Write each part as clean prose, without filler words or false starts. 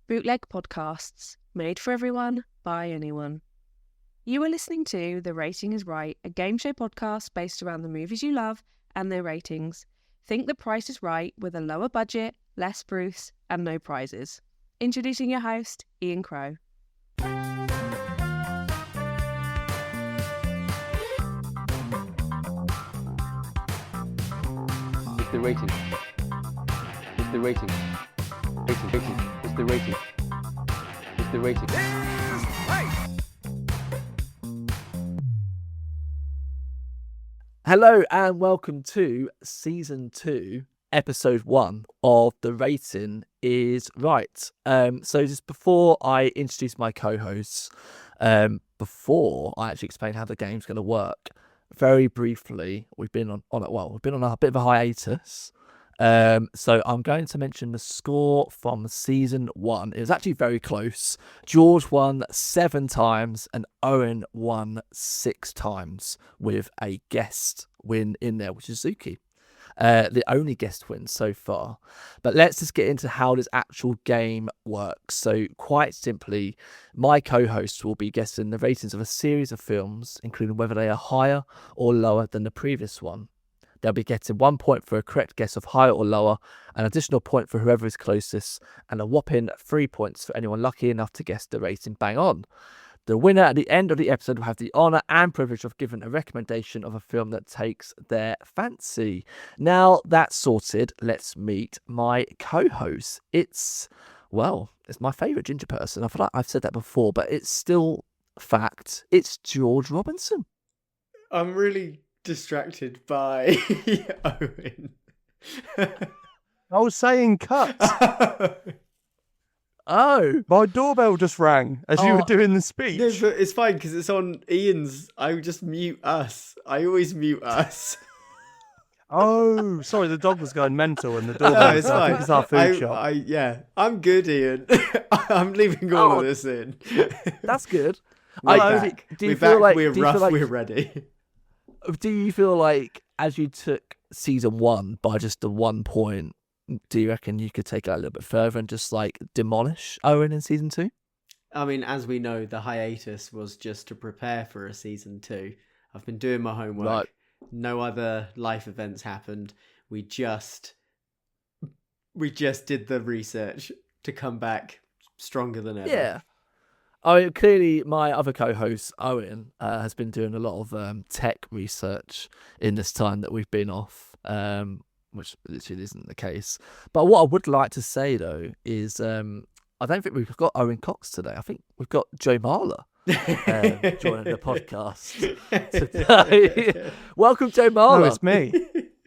bootleg podcasts made for everyone by anyone. You are listening to The Rating is Right, a game show podcast based around the movies you love and their ratings. Think The Price is Right with a lower budget, less Bruce, and no prizes. Introducing your host, Ian Crow. It's the rating. It's the rating. Rating. It's the rating. It's the rating. Hello and welcome to Season 2, Episode 1 of The Rating is Right. So just before I introduce my co-hosts, before I actually explain how the game's going to work, very briefly, we've been on a bit of a hiatus. So I'm going to mention the score from Season 1. It was actually very close. George won 7 times and Owen won 6 times with a guest win in there, which is Zuki. The only guest win so far. But let's just get into how this actual game works. So quite simply, my co-hosts will be guessing the ratings of a series of films, including whether they are higher or lower than the previous one. They'll be getting 1 point for a correct guess of higher or lower, an additional point for whoever is closest, and a whopping 3 points for anyone lucky enough to guess the rating bang on. The winner at the end of the episode will have the honour and privilege of giving a recommendation of a film that takes their fancy. Now that's sorted, let's meet my co-host. It's my favourite ginger person. I feel like I've said that before, but it's still fact. It's George Robinson. I'm really distracted by Owen. I was saying cut. Oh, My doorbell just rang as you were doing the speech. No, but it's fine because it's on Ian's. I would just mute us. I always mute us. Oh, sorry, the dog was going mental and the doorbell. No, it's I fine. think it's our food shop. I'm good, Ian. I'm leaving all of this in. that's good. We're I- back. do you We're feel back. like- We're do you feel rough. like- We're ready. Do you feel like as you took Season 1 by just the 1 point, do you reckon you could take it a little bit further and just like demolish Owen in Season 2? I mean, as we know, the hiatus was just to prepare for a season 2. I've been doing my homework. Right. No other life events happened. We just did the research to come back stronger than ever. Yeah. I mean, clearly my other co-host, Owen, has been doing a lot of tech research in this time that we've been off, which literally isn't the case. But what I would like to say, though, is I don't think we've got Owen Cox today. I think we've got Joe Marler joining the podcast today. Welcome, Joe Marler. No, it's me.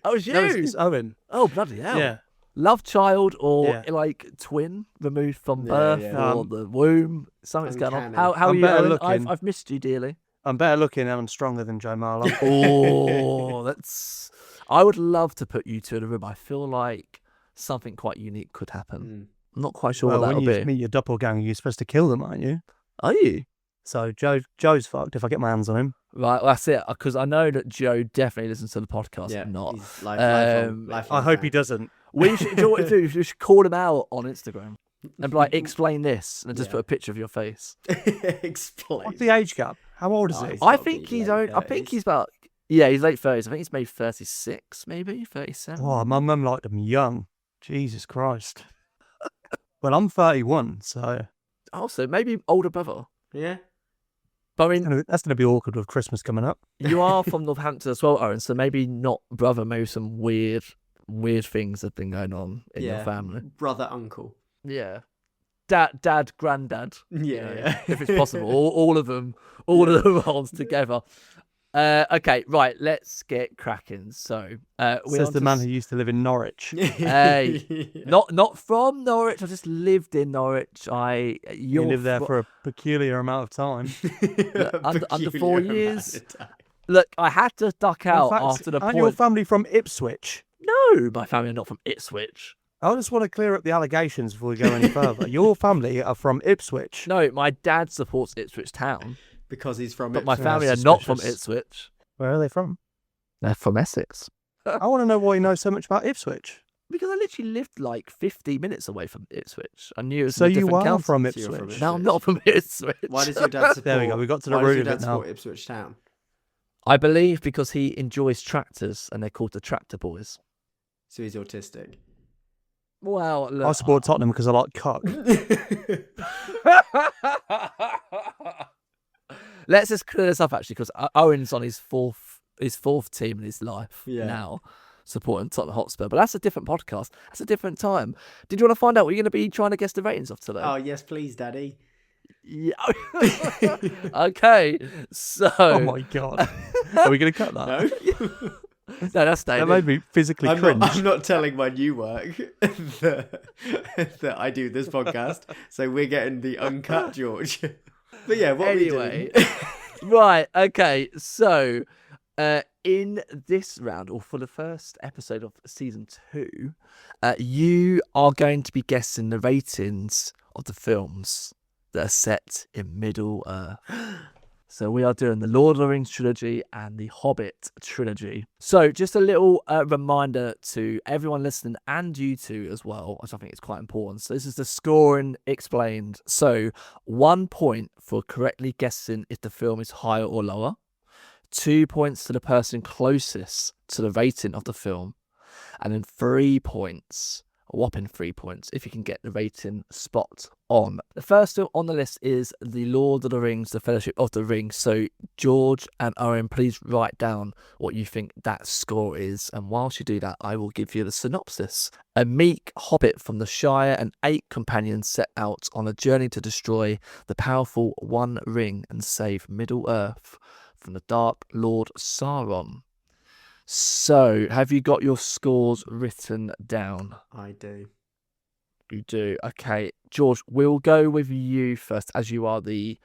Oh, it's you. No, it's Owen. Oh, bloody hell. Yeah. Love child or Yeah. like twin removed from Yeah, birth yeah. or the womb. Something's going on. Uncanny. How are I'm you, better Owen? looking. I've missed you dearly. I'm better looking and I'm stronger than Joe Marler. Oh, that's... I would love to put you two in a room. I feel like something quite unique could happen. I'm not quite sure Well, what when that'll you be. meet your doppelganger, you're supposed to kill them, aren't you? Are you? So Joe's fucked if I get my hands on him. Right, well, that's it. Because I know that Joe definitely listens to the podcast. Yeah, Not. he's Um, lifelong I hope fan. he doesn't. We should, do you know what to do? We should call him out on Instagram and be like, explain this, and just Yeah. put a picture of your face. Explain. What's the age gap? How old is Oh, he? he's I gotta think be he's late own. I think 30s. he's about. Yeah, he's late 30s. I think he's made 36, maybe 37. Oh, my mum liked him young. Jesus Christ. Well, I'm 31, so Also, maybe older brother. Yeah. But I mean, that's going to be awkward with Christmas coming up. you are from Northampton as well, Owen. So maybe not brother. Maybe some weird things have been going on in your family. Brother, uncle. Yeah, dad, granddad. Yeah, you know, yeah. if it's possible, all of them roles together. Okay, right. Let's get cracking. So, we're Says on the to man who used to live in Norwich. Hey, not from Norwich. I just lived in Norwich. You lived there for a peculiar amount of time. under 4 years. Look, I had to duck out In fact, after the aren't point. your family from Ipswich? No, my family are not from Ipswich. I just want to clear up the allegations before we go any further. Your family are from Ipswich. No, my dad supports Ipswich Town, Because he's from but my Ipswich. family are That's not from suspicious. Ipswich. Where are they from? They're from Essex. I want to know why you know so much about Ipswich. Because I literally lived like 50 minutes away from Ipswich. I knew it was So in a you different are county. from So you're from Ipswich. No, I'm not from Ipswich. Why does your dad support? There we go. We got to the why does root your of dad it now. support Ipswich Town? I believe because he enjoys tractors and they're called the Tractor Boys. So he's autistic. Well, look, I support Tottenham because I like cock. Let's just clear this up actually, because Owen's on his fourth team in his life now, supporting Tottenham Hotspur. But that's a different podcast. That's a different time. Did you want to find out what you're going to be trying to guess the ratings of today? Oh yes, please, Daddy. Yeah. Okay. So. Oh my god. Are we going to cut that? No. No, that's That David. made me physically cringe. I'm not telling my new work that I do this podcast. So we're getting the uncut George. But yeah, what Anyway. we doing? Right. Okay. So, in this round, or for the first episode of season 2, you are going to be guessing the ratings of the films that are set in Middle Earth. So we are doing the Lord of the Rings trilogy and the Hobbit trilogy. So just a little reminder to everyone listening and you two as well, which I think is quite important. So this is the scoring explained. So 1 point for correctly guessing if the film is higher or lower. 2 points to the person closest to the rating of the film. And then 3 points, a whopping 3 points, if you can get the rating spot on. The first film on the list is The Lord of the Rings, The Fellowship of the Ring. So George and Owen, please write down what you think that score is. And whilst you do that, I will give you the synopsis. A meek hobbit from the Shire and 8 companions set out on a journey to destroy the powerful One Ring and save Middle-earth from the Dark Lord Sauron. So, have you got your scores written down? I do. You do. Okay, George, we'll go with you first, as you are the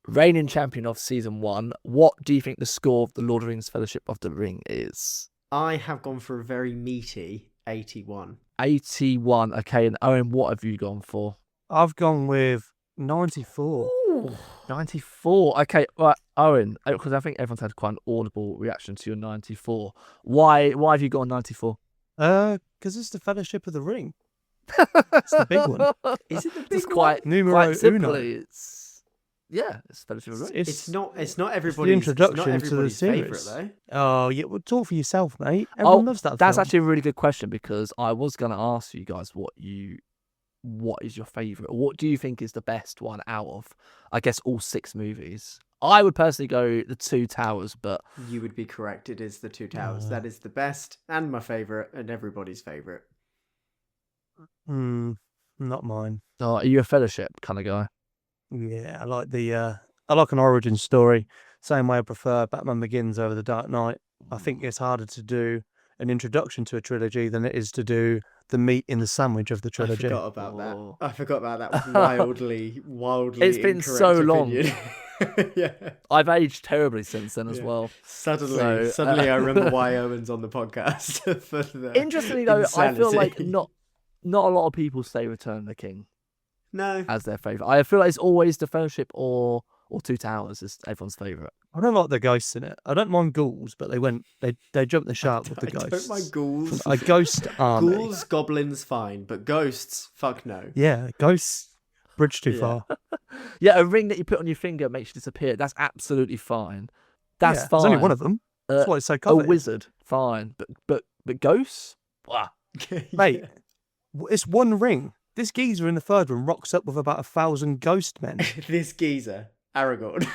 reigning champion of season 1. What do you think the score of the Lord of the Rings Fellowship of the Ring is? I have gone for a very meaty 81. 81. Okay, and Owen, what have you gone for? I've gone with 94. Ooh, 94. Okay, right, Owen, because I think everyone's had quite an audible reaction to your 94. Why have you gone 94? Because it's the Fellowship of the Ring. It's the big one. Is it the big Just one? quite Numero simply, uno. it's Fellowship of the Ring. It's not the everybody's introduction it's not to the everybody's favourite series. though. Oh, yeah. Well, talk for yourself, mate. Everyone loves that That's film. actually a really good question, because I was going to ask you guys what is your favourite? What do you think is the best one out of, I guess, all 6 movies? I would personally go The Two Towers, but You would be correct. It is The Two Towers. That is the best and my favourite and everybody's favourite. Not mine. oh, are you a Fellowship kind of guy? Yeah, I like I like an origin story. Same way I prefer Batman Begins over The Dark Knight. I think it's harder to do an introduction to a trilogy than it is to do the meat in the sandwich of the I trilogy. forgot about Oh. that. I forgot about that wildly It's been incorrect so long. opinion. Yeah. I've aged terribly since then as Yeah. well. Suddenly I remember why Owen's on the podcast. For the Interestingly, though, I feel like insanity. not a lot of people say Return of the King No. as their favourite. I feel like it's always The Fellowship or Two Towers is everyone's favourite. I don't like the ghosts in it. I don't mind ghouls, but they jumped the shark with the I ghosts. don't mind ghouls. A ghost army. Ghouls, goblins, fine, but ghosts, fuck no. Yeah, ghosts. Bridge too Yeah. far. Yeah, a ring that you put on your finger makes you disappear. That's absolutely fine. That's Yeah, fine. There's only one of them. That's why it's so A coveted. wizard, fine. But ghosts? Blah. Mate, it's one ring. This geezer in the third one rocks up with about 1,000 ghost men. This geezer, Aragorn.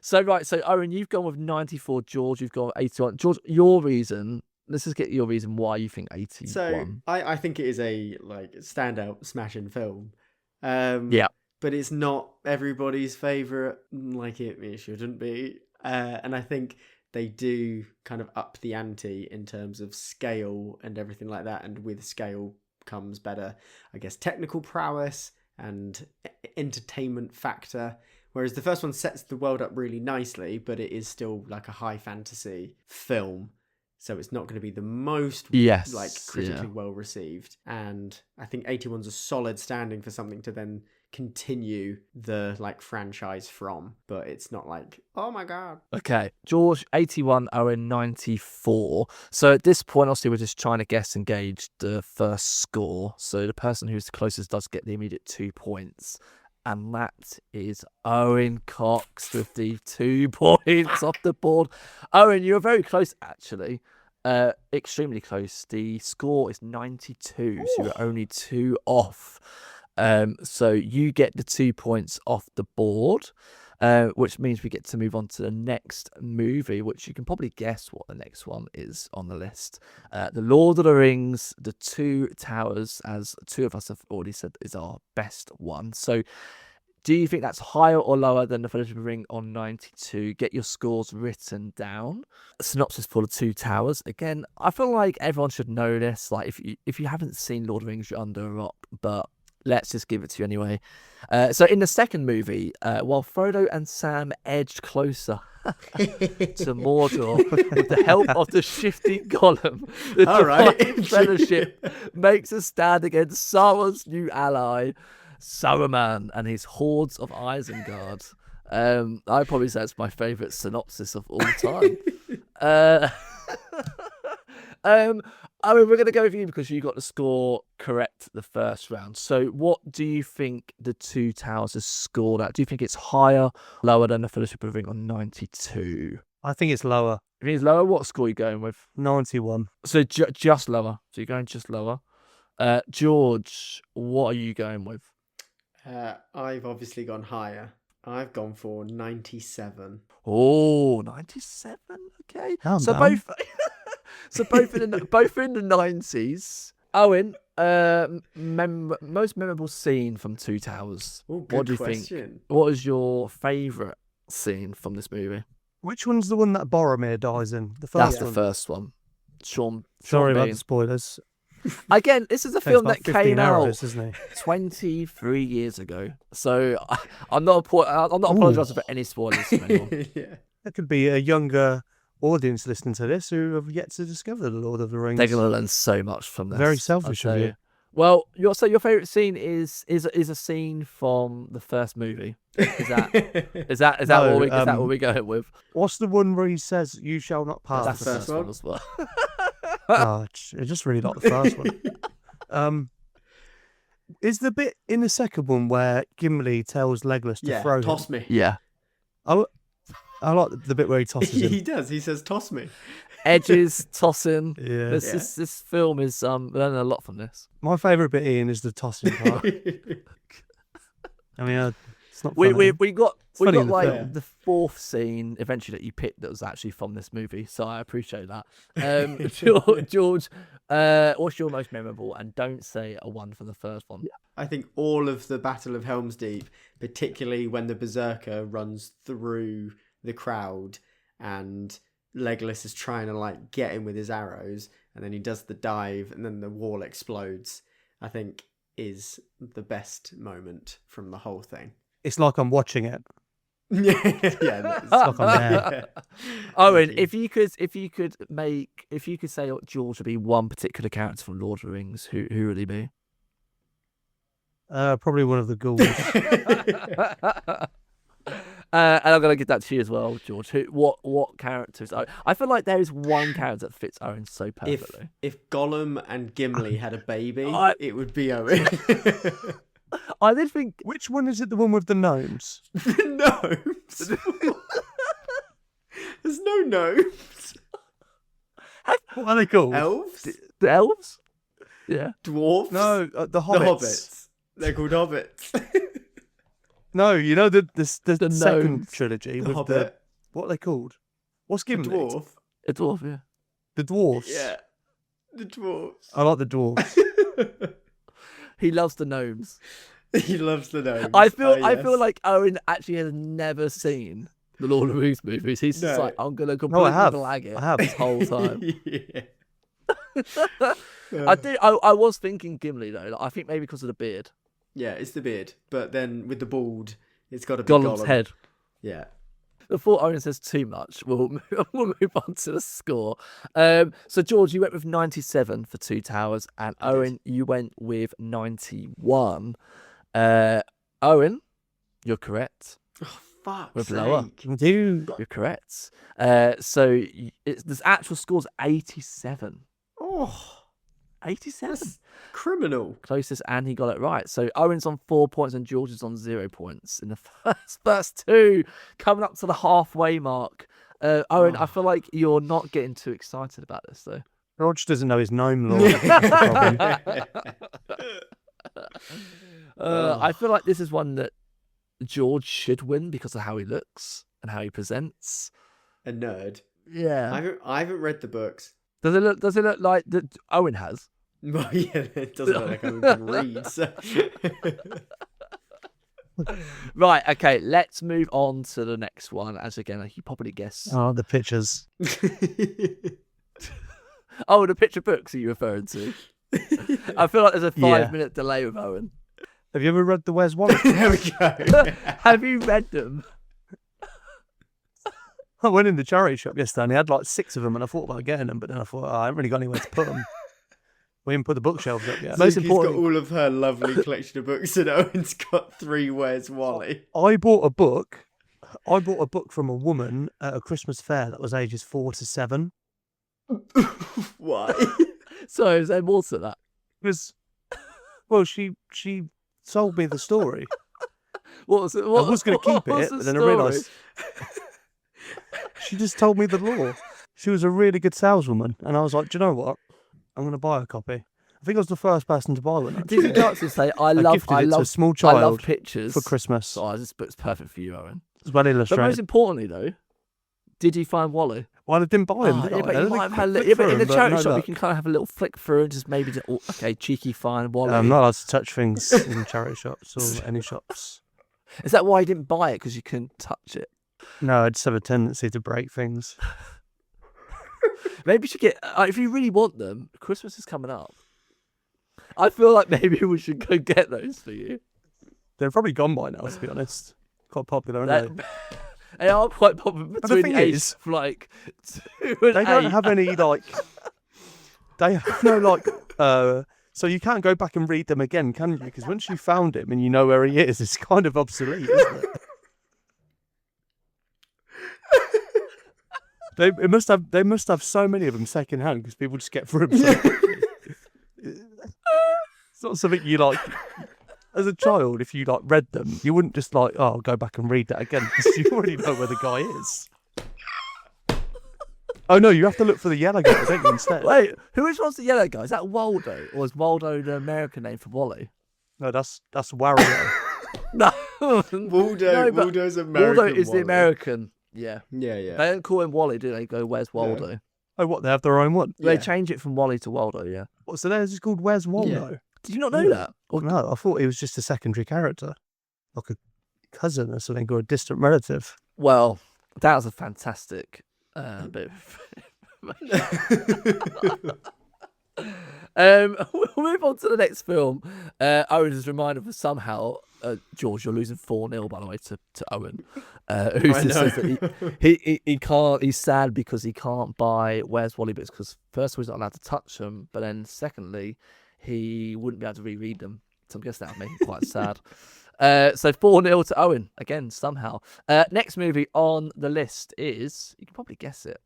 So Owen, you've gone with 94. George, you've gone with 81. George, your reason. Let's just get your reason why you think 81. So I think it is a standout smashing film. Yeah. But it's not everybody's favourite like it shouldn't be. And I think they do kind of up the ante in terms of scale and everything like that. And with scale comes better, I guess, technical prowess and entertainment factor. Whereas the first one sets the world up really nicely, but it is still like a high fantasy film. so it's not going to be the most Yes, critically well received. And I think 81's a solid standing for something to then continue the franchise from, but it's not like, oh my god. Okay, George 81, Owen 94. So at this point, obviously, we're just trying to guess and gauge the first score. So the person who's the closest does get the immediate 2 points. And that is Owen Cox with the 2 points off the board. Owen, you were very close, actually. Extremely close. The score is 92, so you're only 2 off. So you get the 2 points off the board, which means we get to move on to the next movie, which you can probably guess what the next one is on the list. The Lord of the Rings, The Two Towers, as 2 of us have already said, is our best one. So do you think that's higher or lower than the Fellowship of the Ring on 92? Get your scores written down. A synopsis for The Two Towers. Again, I feel like everyone should know this. Like if you haven't seen Lord of the Rings, you're under a rock, but let's just give it to you anyway. So in the second movie, while Frodo and Sam edged closer to Mordor with the help of the shifting Gollum, the Divine Fellowship makes a stand against Sauron's new ally, Saruman, and his hordes of Isengard. I'd probably say it's my favourite synopsis of all time. I mean, we're going to go with you because you got the score correct the first round. So what do you think The Two Towers is scored at? Do you think it's higher, lower than the Fellowship of the Ring on 92? I think it's lower. If it's lower, what score are you going with? 91. So just lower. So you're going just lower. George, what are you going with? I've obviously gone higher. I've gone for 97. Oh, 97. Okay. Calm so down. both both in the 90s. Owen, most memorable scene from Two Towers. Oh, good What do you question. think? What is your favourite scene from this movie? Which one's the one that Boromir dies in? The first That's one. the first one. Sean Sorry about Bean. the spoilers. Again, this is a Takes film about that 15 came out hours, isn't he? 23 years ago. So I'm not apologising for any spoilers from anyone. Yeah. There could be a younger audience listening to this who have yet to discover the Lord of the Rings. They're going to learn so much from this. Very selfish I'll of tell you. Well, your favourite scene is a scene from the first movie. Is that No, what we're going with? What's the one where he says, "You shall not pass"? That's the first first one one. as well. I just really like the first one. Is the bit in the second one where Gimli tells Legolas to Yeah, throw toss him? me. Yeah. I like the bit where he tosses He him. does. He says, toss me. Edges, tossing. Yeah. This film is learning a lot from this. My favourite bit, Ian, is the tossing part. I mean, it's not We funny. got funny in the like film. the fourth scene eventually that you picked that was actually from this movie, so I appreciate that. George, what's your most memorable? And don't say a one from the first one. I think all of the Battle of Helm's Deep, particularly when the Berserker runs through the crowd and Legolas is trying to get him with his arrows, and then he does the dive and then the wall explodes, I think is the best moment from the whole thing. It's like I'm watching it. Yeah, It's like I'm there. Owen, Thank you. if you could say George would be one particular character from Lord of the Rings, who would he be? Probably one of the ghouls. And I'm gonna give that to you as well, George. What characters? I feel like there is one character that fits Owen so perfectly. If Gollum and Gimli had a baby, it would be Owen. I did think Which one is it? The one with the gnomes? Gnomes? There's no gnomes. What are they called? Elves? the elves. Yeah. Dwarves? No, the The hobbits. hobbits. They're called hobbits. No, you know the second gnomes. trilogy The with hobbit. what are they called? What's The Gimli? dwarf. A dwarf. Yeah. The dwarfs. Yeah. The dwarves. I like the dwarfs. He loves the gnomes. He loves the gnomes. I feel yes. like Owen actually has never seen the Lord of the Rings movies. He's just No. like, I'm gonna No, completely I have. blag it I have. this whole time. Yeah. I was thinking Gimli though. Like, I think maybe because of the beard. Yeah, it's the beard. But then with the bald, it's got to be Gollum's Gollum. head. Yeah. Before Owen says too much, we'll move on to the score. So George, you went with 97 for Two Towers, and I did. Owen, you went with 91. Owen, you're correct. Oh, fuck's With sake. lower. Dude. You're correct. So this actual score's 87. Oh, 87. that's criminal. Closest, and he got it right. So Owen's on 4 points and George is on 0 points in the first two, coming up to the halfway mark. Owen, I feel like you're not getting too excited about this, though. George doesn't know his gnome lore. That's the problem. I feel like this is one that George should win because of how he looks and how he presents. A nerd. Yeah. I haven't read the books. Does it look like that Owen has? Well, yeah, it doesn't look like I can read. So. Right, okay, let's move on to the next one. As again, you probably guess. Oh, the pictures. Oh, the picture books are you referring to? I feel like there's a 5-minute delay with Owen. Have you ever read the Where's Wallet? There we go. Have you read them? I went in the charity shop yesterday and they had like 6 of them and I thought about getting them, but then I thought, I haven't really got anywhere to put them. We haven't put the bookshelves up yet. Most Suki's importantly- got all of her lovely collection of books, and Owen's got 3 Where's Wally. I bought a book from a woman at a Christmas fair that was ages 4 to 7. Why? So is there more to that? Because, well, she sold me the story. What was it? I was going to keep what was it, the but then I story? realised she just told me the lore. She was a really good saleswoman, and I was like, do you know what? I'm going to buy a copy. I think I was the first person to buy one. Did you go up to say, I gifted it to a small child I love pictures for Christmas. So this book's perfect for you, Owen. It's well But most illustrated. importantly, though, did you find Wally? Well, I didn't buy him. Oh, did yeah, I? but I you only might have had a flicked little, through in the them, but charity no shop, you luck. can kind of have a little flick through and just maybe, okay, cheeky find Wally. I'm not allowed to touch things in charity shops or any shops. Is that why you didn't buy it? Because you couldn't touch it? No, I just have a tendency to break things. Maybe you should get, if you really want them, Christmas is coming up. I feel like maybe we should go get those for you. They're probably gone by now, to be honest. Quite popular, aren't they? They are quite popular the between thing the age is, of like 2 and They 8. don't have any, like... They have no, like... So you can't go back and read them again, can you? Because once you found him and you know where he is, it's kind of obsolete, isn't it? They must have so many of them second hand because people just get through them so quickly. It's not something you like. As a child, if you like read them, you wouldn't just like, oh, I'll go back and read that again because you already know where the guy is. Oh no, you have to look for the yellow guy, don't you, instead? Wait, which one's the yellow guy? Is that Waldo? Or is Waldo the American name for Wally? No, that's Wario. No. Waldo, No, but Waldo's American. Waldo is Wally. the American. Yeah. Yeah, yeah. They don't call him Wally, do they? Go, where's Waldo? Oh, what? They have their own one. They Yeah. change it from Wally to Waldo, yeah. What? So theirs is called Where's Waldo? Did you not know that? Or, No, I thought he was just a secondary character, like a cousin or something, or a distant relative. well, that was a fantastic bit of we'll move on to the next film. Owen is reminded of somehow, George, you're losing 4-0 by the way to Owen. Who I says know. that he can't, he's sad because he can't buy Where's Wally books because first of all he's not allowed to touch them, but then secondly he wouldn't be able to reread them. So I guess that would make him quite sad. So 4-0 to Owen again somehow. Next movie on the list is, you can probably guess it,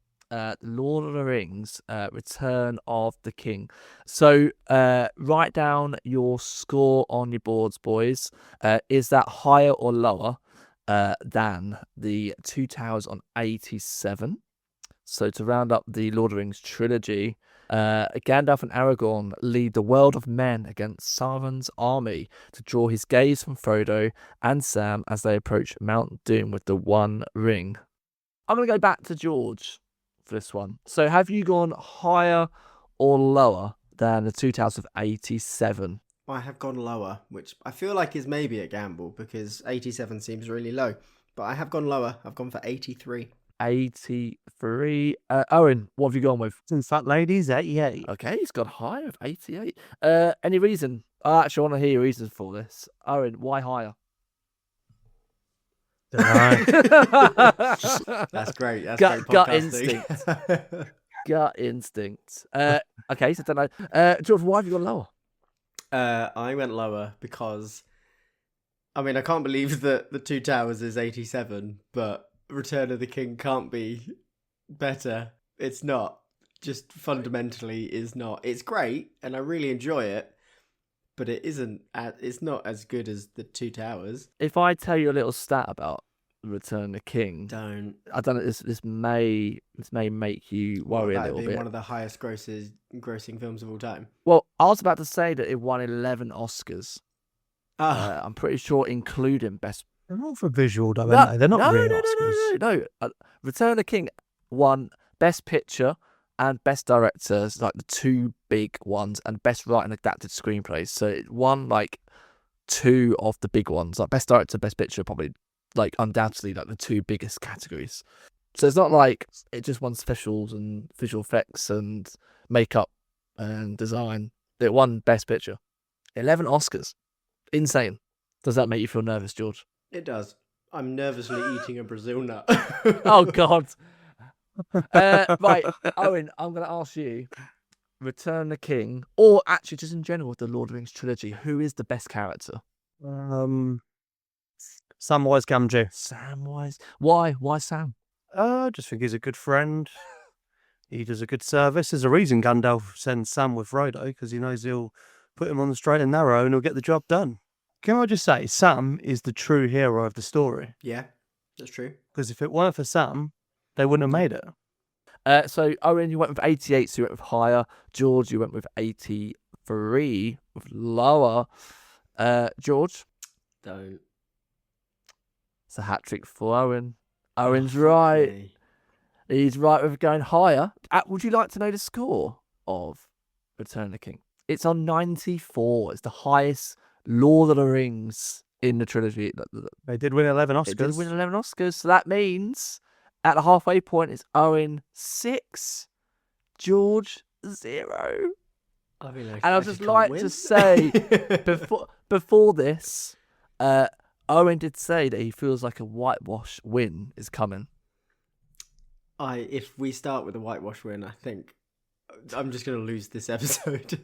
Lord of the Rings, Return of the King. So write down your score on your boards, boys. Is that higher or lower than the Two Towers on 87? So to round up the Lord of the Rings trilogy, Gandalf and Aragorn lead the world of men against Sauron's army to draw his gaze from Frodo and Sam as they approach Mount Doom with the One Ring. I'm going to go back to George for this one. So have you gone higher or lower than the Two Towers of 87? I have gone lower, which I feel like is maybe a gamble because 87 seems really low. But I have gone lower. I've gone for 83. 83. Owen, what have you gone with? Two fat ladies, 88. Okay, he's gone higher of 88. Any reason? I actually want to hear your reasons for this. Owen, why higher? That's great. That's Gut- great gut podcasting. Gut instinct. Okay, so don't know. George, why have you gone lower? I went lower because, I mean, I can't believe that The Two Towers is 87, but Return of the King can't be better. It's not. Just fundamentally is not. It's great, and I really enjoy it, but it isn't. It's not as good as The Two Towers. If I tell you a little stat about Return of the King, Don't. I don't know. This may make you worry a little bit. One of the highest grossing films of all time. Well, I was about to say that it won 11 Oscars. Ah, I'm pretty sure, including best. They're not for visual, though, aren't they? They're not real Oscars. No. Return of the King won Best Picture and Best Director, like the two big ones, and Best Writing Adapted Screenplays. So it won like two of the big ones, like Best Director, Best Picture, probably like undoubtedly like the two biggest categories. So it's not like it just won specials and visual effects and makeup and design. It won Best Picture. 11 Oscars. Insane. Does that make you feel nervous, George? it does. I'm nervously eating a Brazil nut. Oh, God. Right, Owen, I'm going to ask you, Return the King, or actually just in general with the Lord of the Rings trilogy, who is the best character? Samwise Gamgee. Samwise. Why? Why Sam? I just think he's a good friend. He does a good service. There's a reason Gandalf sends Sam with Frodo, because he knows he'll put him on the straight and narrow and he'll get the job done. Can I just say, Sam is the true hero of the story. Yeah, that's true. Because if it weren't for Sam, they wouldn't have made it. So, Owen, you went with 88, so you went with higher. George, you went with 83, with lower. George? Don't. It's a hat trick for Owen. Owen's right. Me. He's right with going higher. Would you like to know the score of Return of the King? It's on 94. It's the highest Lord of the Rings in the trilogy. They did win 11 Oscars. It did win 11 Oscars. So that means at the halfway point, it's Owen 6, George 0. I mean, And I'd just like to say, before this, Owen did say that he feels like a whitewash win is coming. If we start with a whitewash win, I think I'm just going to lose this episode.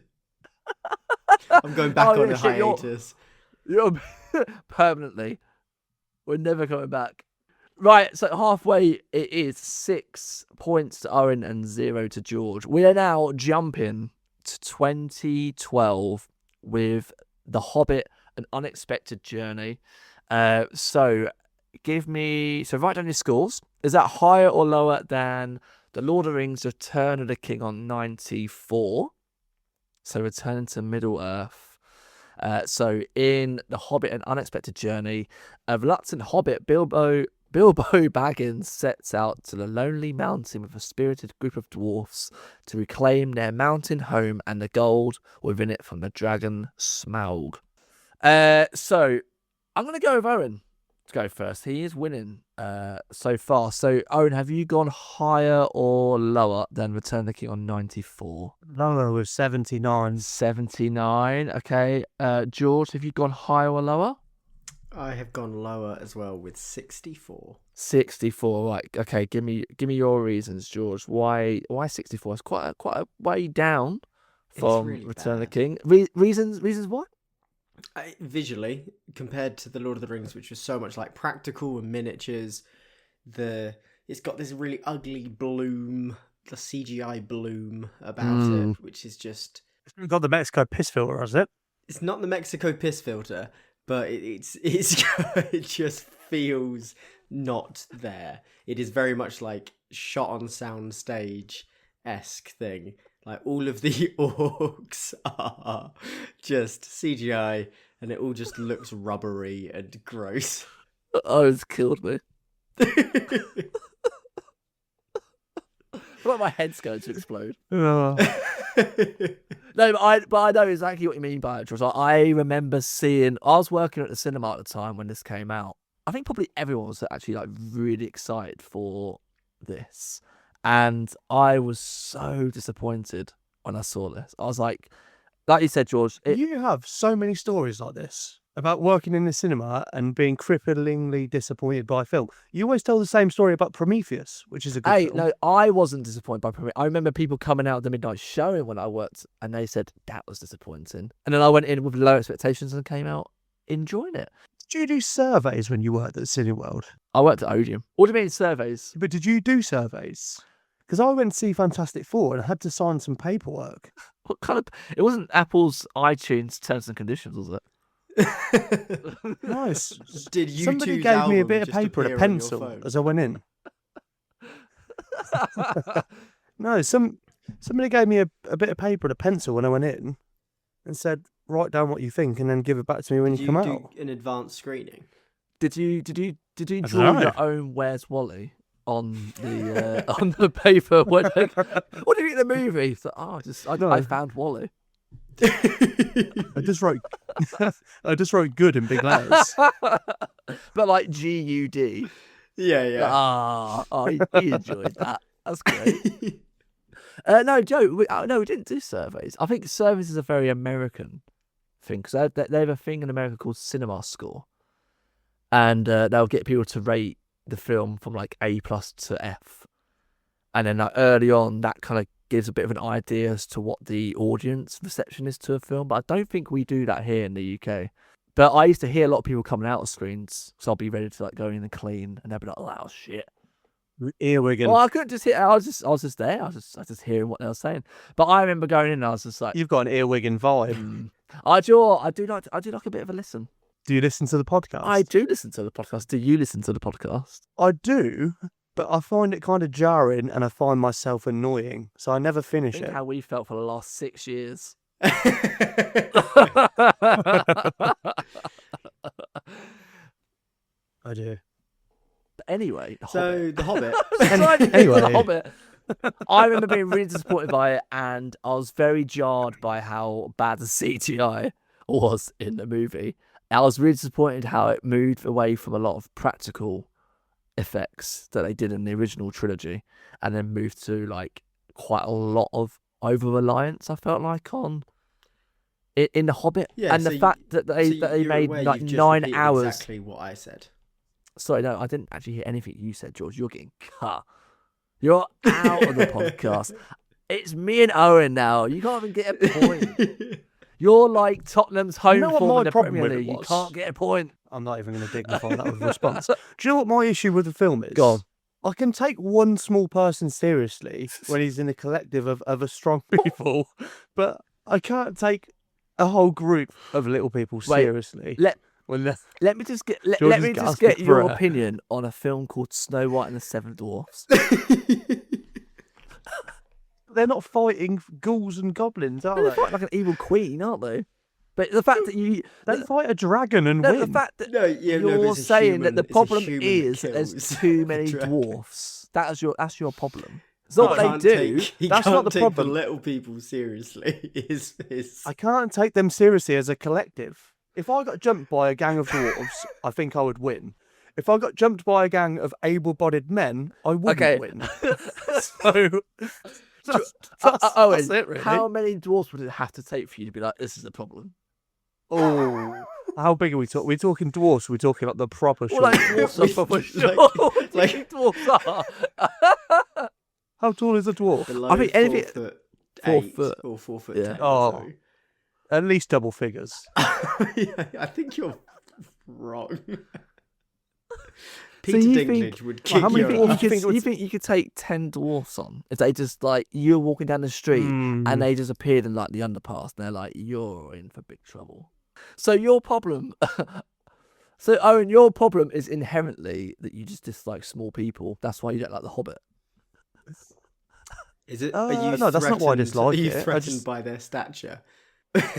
I'm going back on a hiatus. You're permanently. We're never coming back. Right, so halfway it is 6 points to Owen and 0 to George. We are now jumping to 2012 with The Hobbit, An Unexpected Journey. So write down your scores. Is that higher or lower than The Lord of the Rings, Return of the King on 94? So Return to Middle-earth. So in The Hobbit, An Unexpected Journey, a reluctant hobbit, Bilbo Baggins sets out to the lonely mountain with a spirited group of dwarfs to reclaim their mountain home and the gold within it from the dragon Smaug. So I'm going to go with Owen to go first. He is winning so far. So, Owen, have you gone higher or lower than Return of the King on 94? Lower was 79. 79, okay. George, have you gone higher or lower? I have gone lower as well with 64. 64, right. Okay, give me your reasons, George. Why 64? It's quite a way down from really Return of the bad. King. Reasons why? Visually, compared to The Lord of the Rings, which was so much like practical and miniatures, it's got this really ugly bloom, the CGI bloom about it, which is just... It's got the Mexico piss filter, has it? It's not the Mexico piss filter, but it's it just feels not there. It is very much like shot on sound stage-esque thing. Like all of the orcs are just CGI and it all just looks rubbery and gross. Oh, it's killed me. I feel like my head's going to explode. No, but I know exactly what you mean by it, George. I remember I was working at the cinema at the time when this came out. I think probably everyone was actually like really excited for this. And I was so disappointed when I saw this. I was like you said, George. You have so many stories like this. about working in the cinema and being cripplingly disappointed by a film. You always tell the same story about Prometheus, which is a good Hey, film. no, I wasn't disappointed by Prometheus. I remember people coming out of the midnight showing when I worked, and they said that was disappointing. And then I went in with low expectations and came out enjoying it. Did you do surveys when you worked at Cineworld? I worked at Odeon. What do you mean surveys? But did you do surveys? Because I went to see Fantastic Four and had to sign some paperwork. What kind of? It wasn't Apple's iTunes terms and conditions, was it? Nice. Did you Somebody two's gave me a album bit of just paper and a appear on your pencil phone? as I went in. No, somebody gave me a bit of paper and a pencil when I went in and said, write down what you think and then give it back to me when Did you you come do out. an advanced screening? Did you don't draw know. your own Where's Wally on the on the paper? What do you think of the movie? It's like, No. I found Wally. I just wrote good in big letters. But like GUD. Yeah. You enjoyed that. That's great. No, Joe. We didn't do surveys. I think surveys is a very American thing because they have a thing in America called Cinema Score, and they'll get people to rate the film from like A+ to F, and then like, early on that kind of gives a bit of an idea as to what the audience reception is to a film. But I don't think we do that here in the UK. But I used to hear a lot of people coming out of screens, so I'll be ready to like go in and clean, and they'll be like, "Oh shit." Earwigging. Well, I couldn't just hear. I was just there. I was just hearing what they were saying. But I remember going in, and I was just like, You've got an earwigging vibe. I do like a bit of a listen. Do you listen to the podcast? I do listen to the podcast. Do you listen to the podcast? I do, but I find it kind of jarring and I find myself annoying, so I never finish Think it. how we felt for the last 6 years. I do. But anyway, The So Hobbit. the Hobbit. Anyway. The Hobbit. I remember being really disappointed by it, and I was very jarred by how bad the CGI was in the movie. I was really disappointed how it moved away from a lot of practical effects that they did in the original trilogy, and then moved to like quite a lot of over reliance. I felt like on in the Hobbit, Yeah, and so the fact that they you're made aware like you've just 9 repeated hours. Exactly what I said. Sorry, no, I didn't actually hear anything you said, George. You're getting cut. You're out of the podcast. It's me and Owen now. You can't even get a point. You're like Tottenham's home know what form my in the problem Premier with it League. You was? can't get a point. I'm not even going to dignify that with a response. Do you know what my issue with the film is? Go on. I can take one small person seriously when he's in a collective of other strong people, but I can't take a whole group of little people Wait, seriously. Let me just get George let is me just gasping get for your air. opinion on a film called Snow White and the Seven Dwarfs. They're not fighting ghouls and goblins, are They're they? fighting like an evil queen, aren't they? But the fact that you They fight a dragon and no, win. the fact that No, yeah, no, but you're it's a saying human- that the it's a problem human that is that there's kills too many dragon. dwarfs. That's your problem. It's not what Can't they do. He That's can't not the take problem. The little people seriously. Is I can't take them seriously as a collective. If I got jumped by a gang of dwarves, I think I would win. If I got jumped by a gang of able-bodied men, I wouldn't Okay. win. So that's Owen, it, really. how many dwarfs would it have to take for you to be like, this is the problem? Oh, how big are we talking? We're talking dwarfs. We're talking like the proper. Well, like short- dwarfs are proper short. like- What do you like- think dwarfs are? How tall is a dwarf? below I think 4 anything- foot 4 8 foot. or 4 foot Yeah. 10. Oh. At least double figures. Yeah, I think you're wrong. So Peter you Dinklage think- would Well, kick how many your dwarves ass. do you think it would- you think you could take 10 dwarfs on if they just like you're walking down the street Mm. and they just appeared in like the underpass and they're like, you're in for big trouble. So your problem So Owen, your problem is inherently that you just dislike small people. That's why you don't like The Hobbit. Is it? No, that's not why I dislike Are you it. I threatened just- by their stature?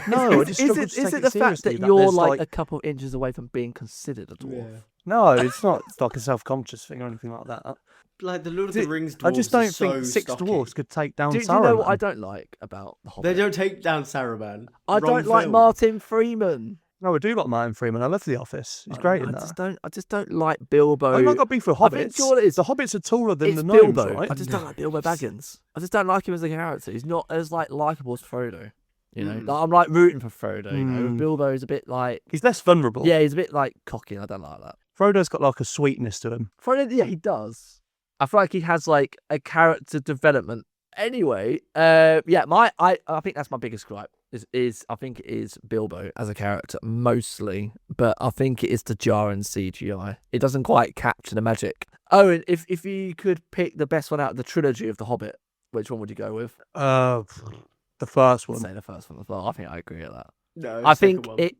No, I just struggle to is take it it the fact seriously, that you're there's, like a couple of inches away from being considered a dwarf? No, it's not like a self-conscious thing or anything like that. Like the Lord of the Did- Rings dwarves I just are don't think so 6 stocky. dwarfs could take down Do Saruman. you know what I don't like about The Hobbit? They don't take down Saruman. I Wrong don't like film. Martin Freeman. No, I do like Martin Freeman. I love The Office. He's great in that. I just don't like Bilbo. I'm not got beef with I think hobbits. all it is- The hobbits are taller than It's the gnomes, Bilbo. right? I just don't like Bilbo Baggins. I just don't like him as a character. He's not as like likable as Frodo. You know, like, I'm like rooting for Frodo. You know, Mm. Bilbo's a bit like He's less vulnerable. yeah, he's a bit like cocky. And I don't like that. Frodo's got like a sweetness to him. Frodo, yeah, he does. I feel like he has like a character development. Anyway, I think that's my biggest gripe. Is I think it is Bilbo as a character mostly, but I think it is the jarring CGI. It doesn't quite capture the magic. Oh, and if you could pick the best one out of the trilogy of The Hobbit, which one would you go with? The first I'd one. say the first one as well. I think I agree with that. No, I second think one.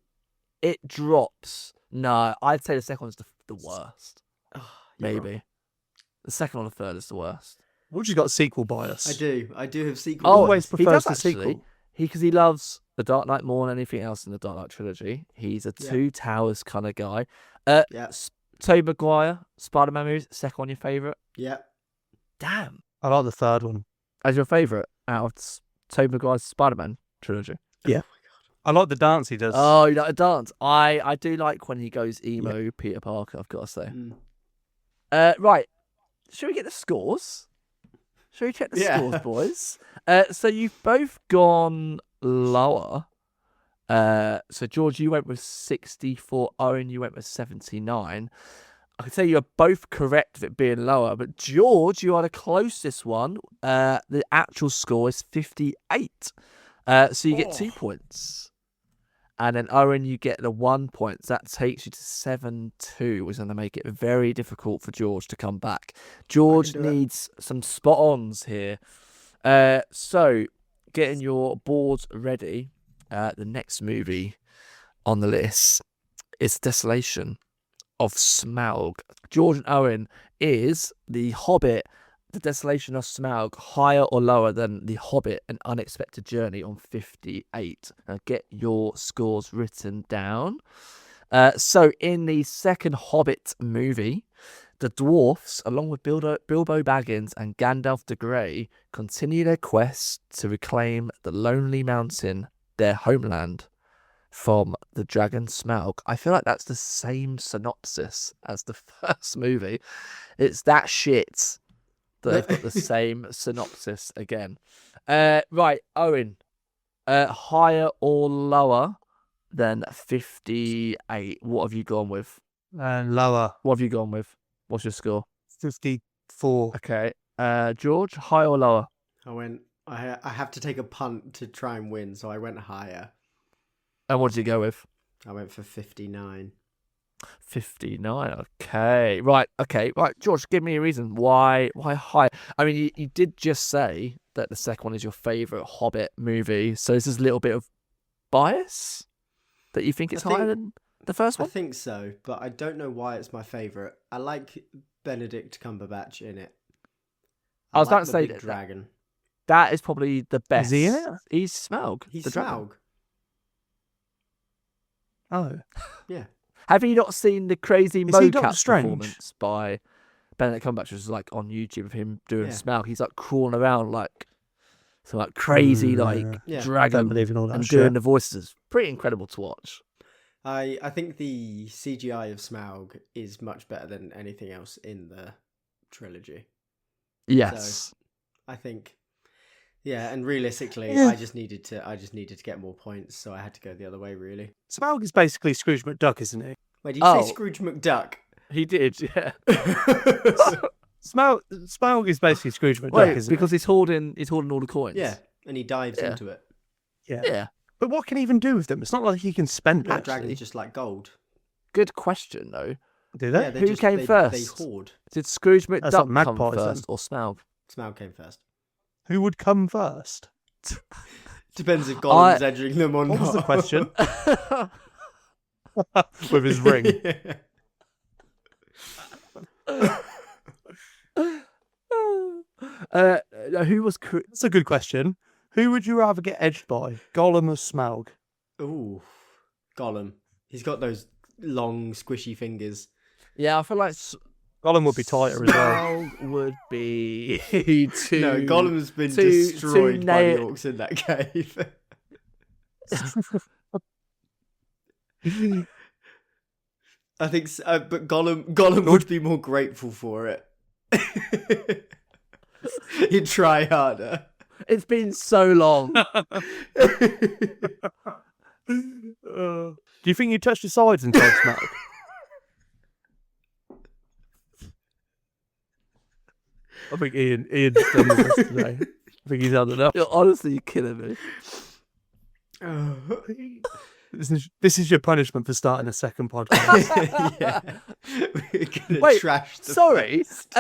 it drops. No, I'd say the second one's the worst. You're Maybe wrong. the second or the third is the worst. Would you got sequel bias? I do have sequels. Always he prefers does the actually. sequel. Because he loves The Dark Knight more than anything else in the Dark Knight trilogy. He's a Yeah. Two Towers kind of guy. Yeah. Tobey Maguire, Spider-Man movies, second one your favourite? Yeah. Damn. I like the third one. As your favourite out of Tobey Maguire's Spider-Man trilogy? Yeah. I like the dance he does. Oh, you like a dance? I do like when he goes emo Peter Parker, I've got to say. Right. Should we get the scores? Shall we check the scores, boys? So you've both gone lower. So George, you went with 64. Owen, you went with 79. I can say you're both correct of it being lower, but George, you are the closest one. The actual score is 58. So you get 2 points. And then Owen, you get the 1 point. So that takes you to 7-2, which is going to make it very difficult for George to come back. George needs some spot-ons here. So, getting your boards ready, the next movie on the list is Desolation of Smaug. George and Owen, is The Hobbit, The Desolation of Smaug, higher or lower than The Hobbit, An Unexpected Journey on 58? Now get your scores written down. So in the second Hobbit movie, the dwarfs, along with Bilbo Baggins and Gandalf the Grey, continue their quest to reclaim the Lonely Mountain, their homeland, from the dragon Smaug. I feel like that's the same synopsis as the first movie. It's that shit that they've got the same synopsis again. Right, Owen, higher or lower than 58? What have you gone with? And lower. What have you gone with? What's your score? 54. Okay. George, higher or lower? I have to take a punt to try and win, so I went higher. And what did you go with? I went for 59. 59. Okay. Right. George, give me a reason why high. I mean, you did just say that the second one is your favourite Hobbit movie, so is this a little bit of bias that you think it's higher than the first one? I think so, but I don't know why it's my favourite. I like Benedict Cumberbatch in it. I was like about to the say big dragon. that is probably the best. Is he in it? He's Smaug. He's the dragon. Smaug. Oh. Yeah. Have you not seen the crazy Is he Doctor mocap Strange? performance by Benedict Cumberbatch, which is like on YouTube of him doing Yeah. Smaug? He's like crawling around like some like crazy like Yeah. I dragon don't believe in all that and shit. doing the voices. Pretty incredible to watch. I think the CGI of Smaug is much better than anything else in the trilogy. Yes. I think, yeah, and realistically, Yeah. I just needed to get more points, so I had to go the other way. Really. Smaug is basically Scrooge McDuck, isn't he? Wait, did you say Scrooge McDuck? He did, yeah. Smaug is basically Scrooge McDuck, Wait, isn't because he's holding all the coins. Yeah, and he dives Yeah. into it. he? Yeah. Yeah. But what can he even do with them? It's not like he can spend That it. dragon's just like gold. Good question though. Do they? Yeah, they Who just, came they first? hoard. Did Scrooge That's McDuck like come magpies, first then. or Smaug? Smaug came first. Who would come first? Depends if Gollum's edging them or What not. was the question? With his ring. Who was That's a good question. Who would you rather get edged by? Gollum or Smaug? Ooh, Gollum. He's got those long, squishy fingers. Yeah, I feel like Gollum would be tighter as well. Smaug would be too. No, Gollum's been too destroyed by the nail- orcs in that cave. I think, but Gollum would be more grateful for it. He'd try harder. It's been so long. Do you think you touched your sides inside Smaug? I think Ian's done with us today. I think he's had enough. You're honestly killing me. This is your punishment for starting a second podcast. Yeah. We're gonna Wait, trash the sorry. first.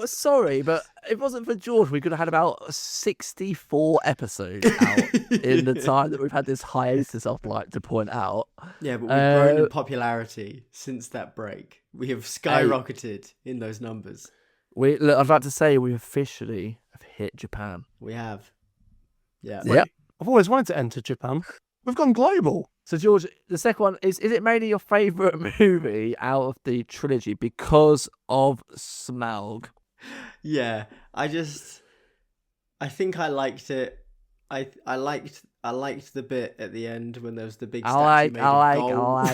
Sorry, but if it wasn't for George, we could have had about 64 episodes out in the time that we've had this hiatus, I'd like to point out. Yeah, but we've grown in popularity since that break. We have skyrocketed in those numbers. Look, I'd like to say we officially have hit Japan. We have. Yeah. Yeah. I've always wanted to enter Japan. We've gone global. So, George, the second one is it mainly your favourite movie out of the trilogy because of Smaug? Yeah. I think I liked it. I liked the bit at the end when there was the big statue made of gold.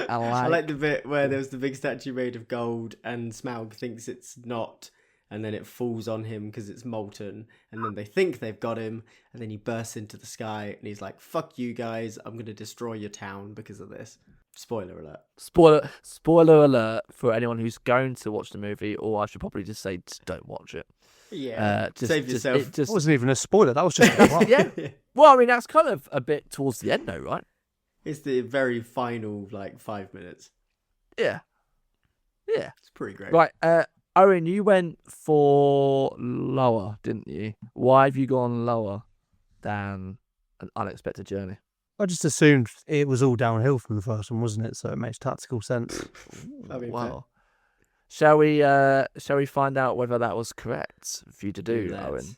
I like the bit where there was the big statue made of gold and Smaug thinks it's not, and then it falls on him because it's molten, and then they think they've got him, and then he bursts into the sky and he's like, fuck you guys, I'm going to destroy your town because of this. Spoiler alert. Spoiler alert for anyone who's going to watch the movie, or I should probably just say don't watch it. Yeah, save yourself. That wasn't even a spoiler. That was just yeah. Well, I mean, that's kind of a bit towards the end though, right? It's the very final, 5 minutes. Yeah. It's pretty great. Right, Owen, you went for lower, didn't you? Why have you gone lower than An Unexpected Journey? I just assumed it was all downhill from the first one, wasn't it? So it makes tactical sense. Wow. Shall we find out whether that was correct for you to do, Owen?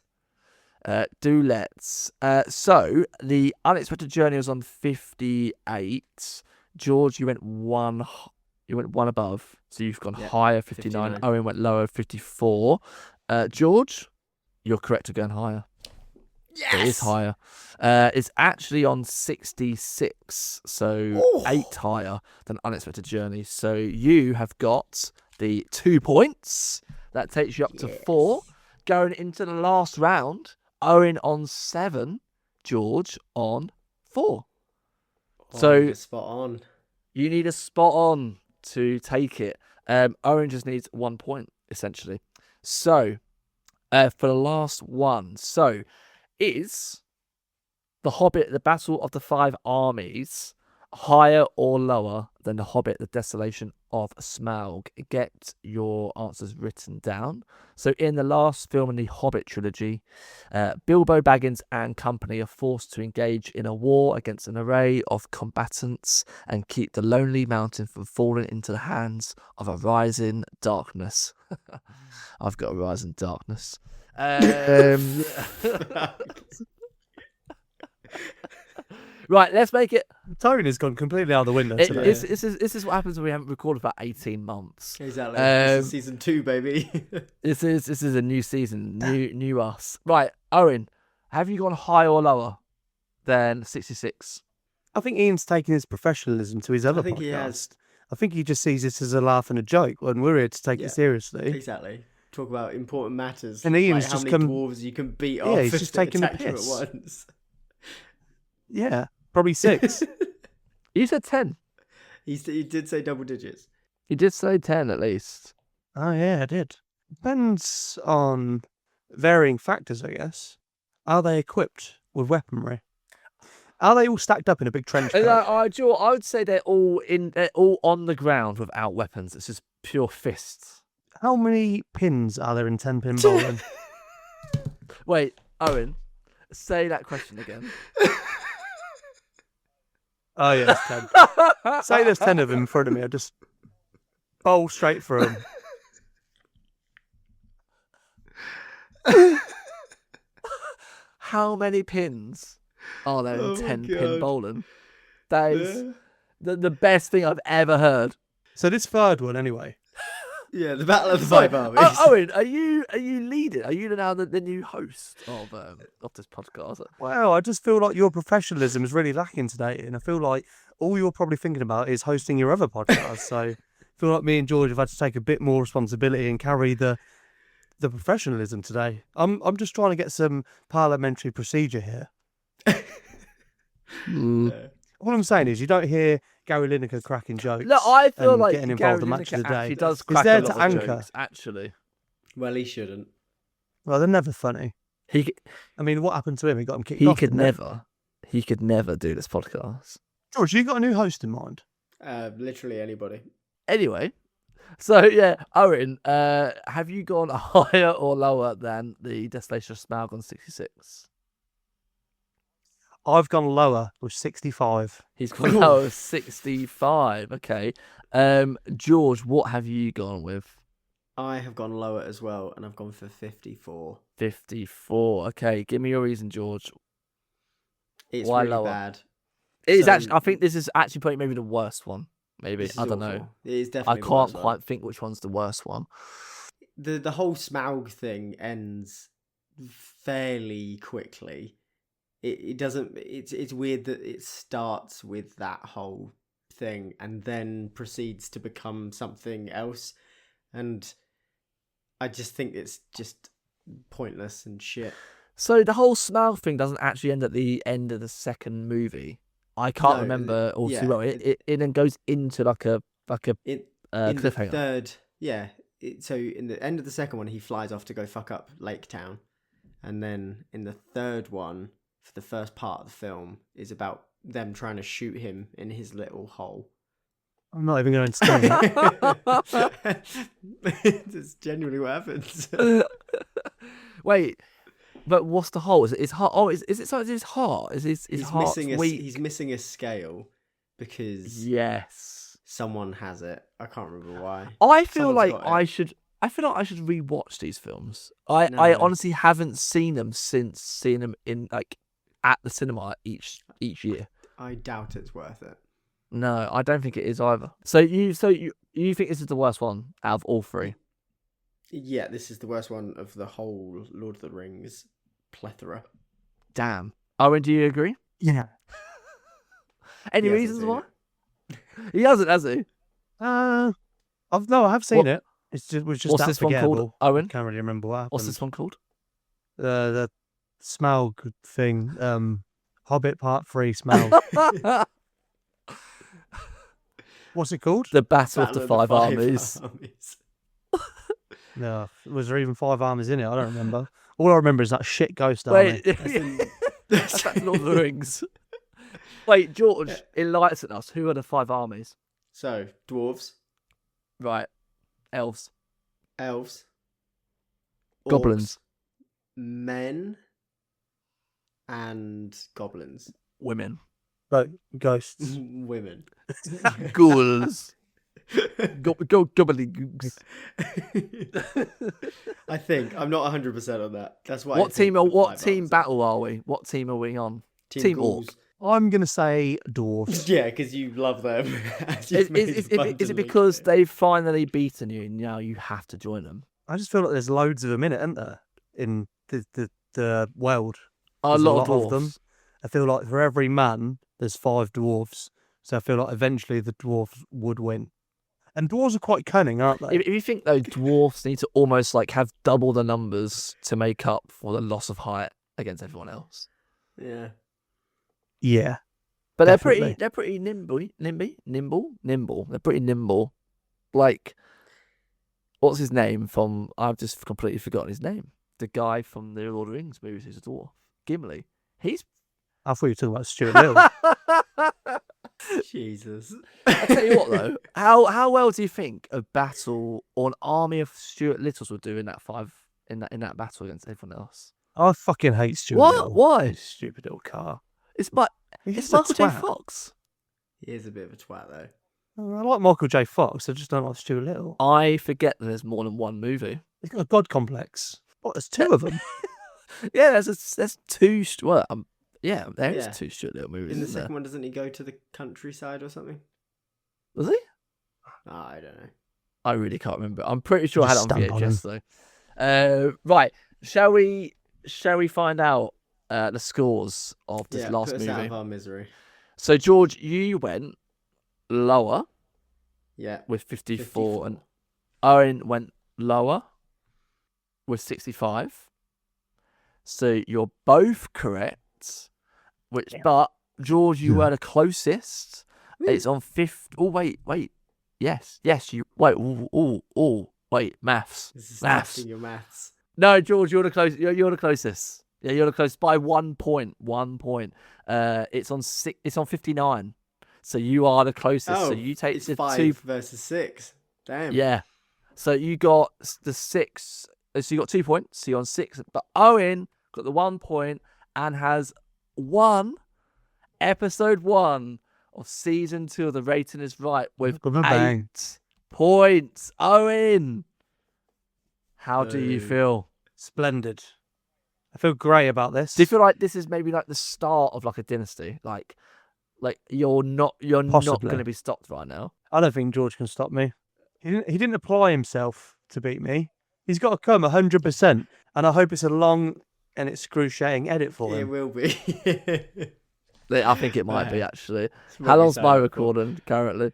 Do let's. So the Unexpected Journey was on 58. George, you went one above, so you've gone higher, 59. Owen went lower, 54. George, you're correct to going higher. Yes! It is higher. It's actually on 66, so 8 higher than Unexpected Journey. So you have got the 2 points. That takes you up to 4. Going into the last round, Owen on 7, George on 4. So spot on. You need a spot on to take it. Owen just needs 1 point, essentially. So, for the last one. So, is The Hobbit, The Battle of the Five Armies, higher or lower than The Hobbit, The Desolation of Smaug? Get your answers written down. So in the last film in the Hobbit trilogy, Bilbo Baggins and company are forced to engage in a war against an array of combatants and keep the lonely mountain from falling into the hands of a rising darkness. I've got a rising darkness. Right, let's make it. Tone has gone completely out the window today. This is what happens when we haven't recorded for 18 months. Exactly. This is season 2, baby. This is a new season, new us. Right, Owen, have you gone higher or lower than 66? I think Ian's taking his professionalism to his other podcast. He has. I think he just sees this as a laugh and a joke when we're here to take it seriously. Exactly. Talk about important matters. And Ian's like just how many dwarves you can beat off. He's just taking the at piss. once. Yeah, probably 6. You said 10. He did say double digits. You did say 10 at least. Oh yeah, I did. Depends on varying factors, I guess. Are they equipped with weaponry? Are they all stacked up in a big trench coat? I would say they're all on the ground without weapons. It's just pure fists. How many pins are there in 10-pin bowling? Wait, Owen, say that question again. Oh yeah, it's 10. Say there's 10 of them in front of me. I just bowl straight through them. How many pins are there in 10-pin bowling? That is the best thing I've ever heard. So this third one, anyway. Yeah, the Battle of the Five Armies. Owen, are you leading? Are you now the new host of this podcast? Well, I just feel like your professionalism is really lacking today, and I feel like all you're probably thinking about is hosting your other podcast. So I feel like me and George have had to take a bit more responsibility and carry the the professionalism today. I'm just trying to get some parliamentary procedure here. All I'm saying is you don't hear Gary Lineker cracking jokes. Look, I feel and like getting Gary involved in the match Lineker of the day. actually does He's crack there a lot to of anchor. jokes, actually. Well, he shouldn't. Well, they're never funny. He I mean, what happened to him? He got him kicked off. could didn't he could never do this podcast. George, you got a new host in mind? Literally anybody. Anyway, so yeah, Owen, have you gone higher or lower than the Desolation of Smaug on 66? I've gone lower with 65. He's gone lower with 65. Okay. George, what have you gone with? I have gone lower as well, and I've gone for 54. 54. Okay, give me your reason, George. It's Why really lower? bad. It is So- actually. I think this is actually probably maybe the worst one. Maybe This is I don't awful. know. It is I definitely the can't worst one. quite think which one's the worst one. The whole Smaug thing ends fairly quickly. It doesn't. It's weird that it starts with that whole thing and then proceeds to become something else, and I just think it's just pointless and shit. So the whole Smaug thing doesn't actually end at the end of the second movie. I can't No, remember all yeah, too well. It then goes into like a In the cliffhanger. third, yeah. So in the end of the second one, he flies off to go fuck up Lake Town, and then in the third one, for the first part of the film, is about them trying to shoot him in his little hole. I'm not even going to entertain that. That's genuinely what happens. Wait, but what's the hole? Is it his heart? Oh, is it something his heart? Is his he's heart missing weak? he's missing a scale because Yes. someone has it. I can't remember why. I feel Someone's like got it. I should. I feel like I should rewatch these films. I No. honestly haven't seen them since seeing them in like at the cinema each year. I doubt it's worth it. No, I don't think it is either. So you think this is the worst one out of all three? Yeah, this is the worst one of the whole Lord of the Rings plethora. Damn. Owen, do you agree? Yeah. Any He hasn't reasons seen why? it. He hasn't, has he? I have seen What- it. It was just What's this one called, unforgettable. Owen? Can't really remember what happened. What's this one called? The Smaug thing. Hobbit Part 3 Smaug. What's it called? The Battle of Battle the Five Armies. Armies. No, was there even 5 armies in it? I don't remember. All I remember is that shit ghost army. Wait, that's back to Lord of the Rings. Wait, George, enlighten us. Who are the 5 armies? So, dwarves, Right, elves, elves, goblins, orcs, men, and goblins. women, But ghosts. Women. ghouls, gobbledygooks. I think. I'm not 100% on that. That's why. What team battle are we? What team are we on? Team ghouls. Orc. I'm going to say dwarves. Yeah, because you love them. as Is you've made is abundantly it because clear. they've finally beaten you and now you have to join them? I just feel like there's loads of them in it, isn't there? In the world. A There's lot of them. dwarves. I feel like for every man, there's 5 dwarves. So I feel like eventually the dwarf would win. And dwarves are quite cunning, aren't they? If you think though, dwarfs need to almost like have double the numbers to make up for the loss of height against everyone else. Yeah. Yeah. But Definitely. they're pretty nimble. They're pretty nimble. Like, what's his name from? I've just completely forgotten his name. The guy from the Lord of the Rings movies who's a dwarf, Gimli. He's. I thought you were talking about Stuart Little. Jesus. I tell you what though, how well do you think a battle or an army of Stuart Littles would do in that in that battle against everyone else? I fucking hate Stuart What? Little. Why? Stupid little car. It's He's Michael a J. twat. Fox. He is a bit of a twat, though. I like Michael J. Fox. I just don't like Stuart Little. I forget that there's more than one movie. He's got a god complex. What? There's 2 of them. Yeah, there's two. There is Yeah. 2 Stuart Little movies. In the isn't there? second one, doesn't he go to the countryside or something? Was he? I don't know. I really can't remember. I'm pretty sure I had it Just on stamp on VHS though. Right, shall we find out the scores of this last put us out movie? of our misery. So George, you went lower Yeah. with 54, and Owen went lower. with 65. So you're both correct. But George, you were the closest. It's on 5th. Oh wait. Yes. You wait. Wait. Maths. This is Maths. testing your maths. No, George, you're the closest. You're the closest. Yeah, you're the closest by 1 point. 1 point. It's on 59. So you are the closest. Oh, so you take it's the 5 2 versus 6. Damn. Yeah. So you got the 6. So you got 2 points. So you're on 6. But Owen got the 1 point and has won episode 1 of season 2 of The Rating Is Right with 8 points. Owen, how do you feel? Splendid. I feel great about this. Do you feel like this is maybe like the start of like a dynasty? Like you're not Possibly. going to be stopped right now. I don't think George can stop me. He didn't apply himself to beat me. He's got to come 100%, and I hope it's a long and excruciating edit for him. It will be. I think it might be actually. It's How long's so my cool. recording currently?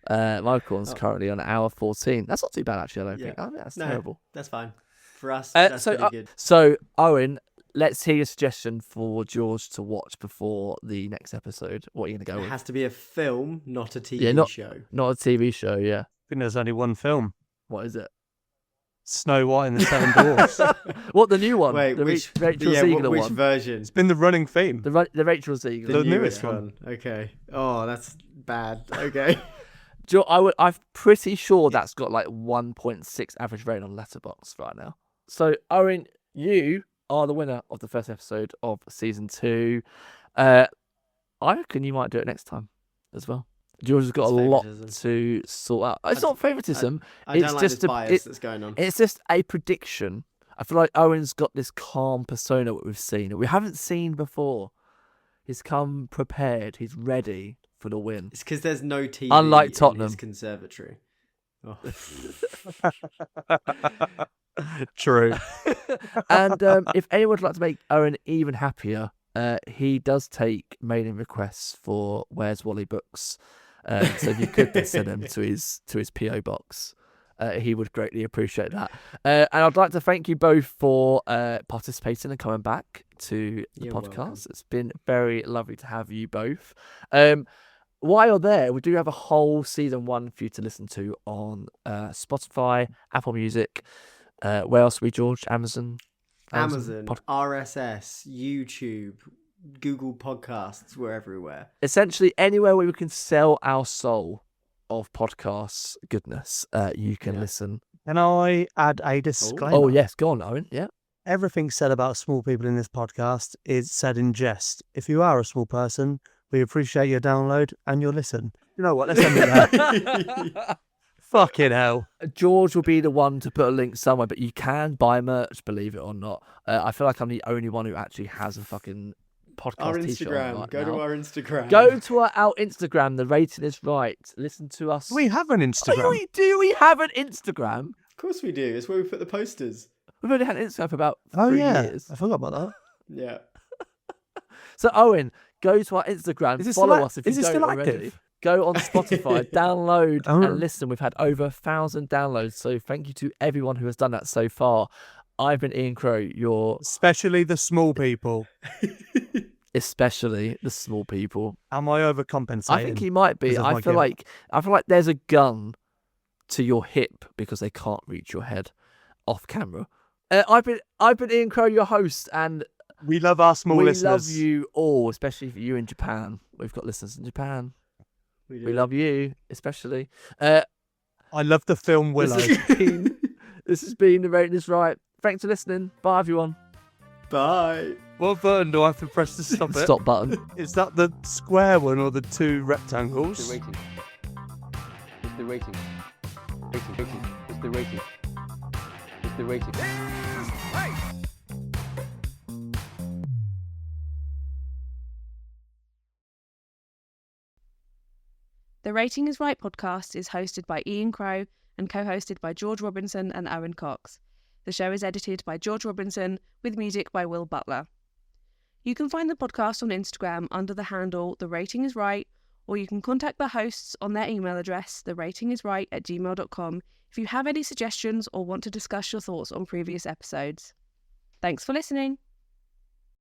My recording's currently on hour 14. That's not too bad actually. I don't think. I think that's terrible. That's fine. For us, that's pretty good. So Owen, let's hear your suggestion for George to watch before the next episode. What are you going to go It with? has to be a film, not a TV show. Not a TV show. Yeah. I think there's only one film. What is it? Snow White and the Seven Dwarfs. What, the new one? Wait, the which Rachel Ziegler which one? version? It's been the running theme. The Rachel Ziegler. The The newest newest one. Okay. Oh, that's bad. Okay. I'm pretty sure that's got like 1.6 average rating on Letterboxd right now. So Owen, you are the winner of the first episode of season 2. I reckon you might do it next time as well. George has got It's a lot favouritism. to sort out. It's not favoritism. I It's don't like just this bias that's going on. It's just a prediction. I feel like Owen's got this calm persona that we've seen, that we haven't seen before. He's come prepared. He's ready for the win. It's because there's no TV Unlike in Tottenham. his conservatory. Oh. True. And if anyone would like to make Owen even happier, he does take mailing requests for Where's Wally books. So if you could send them to his PO box, he would greatly appreciate that. And I'd like to thank you both for participating and coming back to the You're podcast. welcome. It's been very lovely to have you both. While you're there, we do have a whole season 1 for you to listen to on Spotify, Apple Music. Where else are we, George? Amazon, RSS, YouTube, Google Podcasts. We're everywhere. Essentially anywhere where we can sell our soul of podcasts goodness, you can listen. Can I add a disclaimer? Oh yes, go on, Owen. Yeah. Everything said about small people in this podcast is said in jest. If you are a small person, we appreciate your download and your listen. You know what? Let's end it there. Fucking hell. George will be the one to put a link somewhere, but you can buy merch, believe it or not. I feel like I'm the only one who actually has a fucking podcast Our t-shirt on Instagram. right Go now. to our Instagram. Go to our Instagram. The Rating Is Right. Listen to us. We have an Instagram. Oh, do we have an Instagram? Of course we do. It's where we put the posters. We've only had an Instagram for about 3 Oh, yeah. years. I forgot about that. Yeah. So Owen, go to our Instagram. Is it Follow still us if you is it don't still already. active? Go on Spotify, download Oh. and listen. We've had over 1,000 downloads, so thank you to everyone who has done that so far. I've been Ian Crow, your Especially the small people. especially the small people. Am I overcompensating? I think he might be. because of my I feel guilt? like there's a gun to your hip because they can't reach your head off camera. I've been Ian Crow, your host, and We love our small we listeners. love you all, especially for you in Japan. We've got listeners in Japan. We We love you, especially. I love the film Willow. This has been The Rating Is Right. Thanks for listening. Bye, everyone. Bye. What button do I have to press to stop it? Stop button. Is that the square one or the 2 The rectangles? rating. It's the rating. Rating. It's the rating. It's the rating. The Rating Is Right podcast is hosted by Ian Crow and co-hosted by George Robinson and Owen Cox. The show is edited by George Robinson with music by Will Butler. You can find the podcast on Instagram under the handle The Rating Is Right or you can contact the hosts on their email address, theratingisright@gmail.com, if you have any suggestions or want to discuss your thoughts on previous episodes. Thanks for listening.